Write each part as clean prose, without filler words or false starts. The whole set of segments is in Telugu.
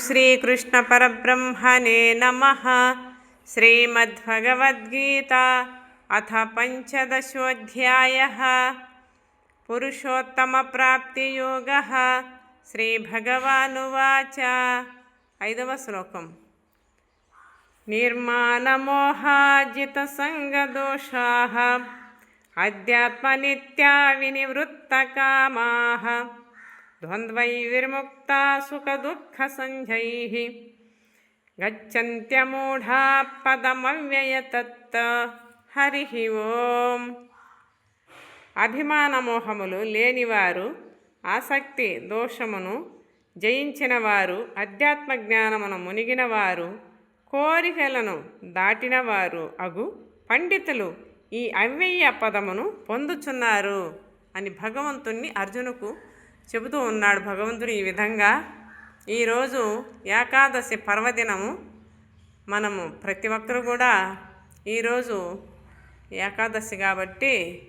श्रीकृष्ण परब्रह्मणे नमः। श्रीमद्भगवद्गीता अथ पंचदशोऽध्यायः। पुरुषोत्तमप्राप्तियोगः। श्रीभगवानुवाच। 5వ శ్లోకం। निर्मानमोहाजितसङ्गदोषाः अध्यात्मनित्या विनिवृत्तकामाः द्वन्द्वैर्विमुक्ता सुखदुःखसंज्ञैः गच्छन्त्यमूढा पदमव्ययतत्। हरि ओम। అభిమానమోహములు లేనివారు, ఆసక్తి దోషమును జయించినవారు, అధ్యాత్మ జ్ఞానమును మునిగినవారు, కోరికలను దాటినవారు అగు పండితులు ఈ అవ్యయ పదమును పొందుచున్నారు అని భగవంతుణ్ణి అర్జునుకు చెబుతూ ఉన్నాడు. భగవంతుడు ఈ విధంగా ఈరోజు ఏకాదశి పర్వదినము. మనము ప్రతి ఒక్కరు కూడా ఈరోజు ఏకాదశి కాబట్టి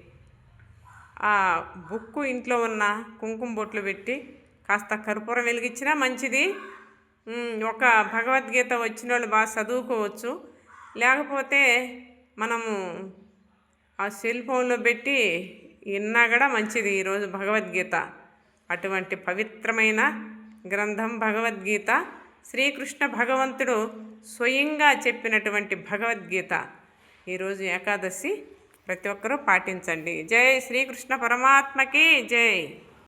ఆ బుక్కు ఇంట్లో ఉన్న కుంకుమ బొట్లు పెట్టి కాస్త కర్పూరం వెలిగించినా మంచిది. ఒక భగవద్గీత వచ్చిన వాళ్ళు బాగా చదువుకోవచ్చు. లేకపోతే మనము ఆ సెల్ ఫోన్లో పెట్టి విన్నా కూడా మంచిది. ఈరోజు భగవద్గీత అటువంటి పవిత్రమైన గ్రంథం భగవద్గీత. శ్రీకృష్ణ భగవంతుడు స్వయంగా చెప్పినటువంటి భగవద్గీత. ఈరోజు ఏకాదశి ప్రతి ఒక్కరూ పాటించండి. జై శ్రీకృష్ణ పరమాత్మకి జై.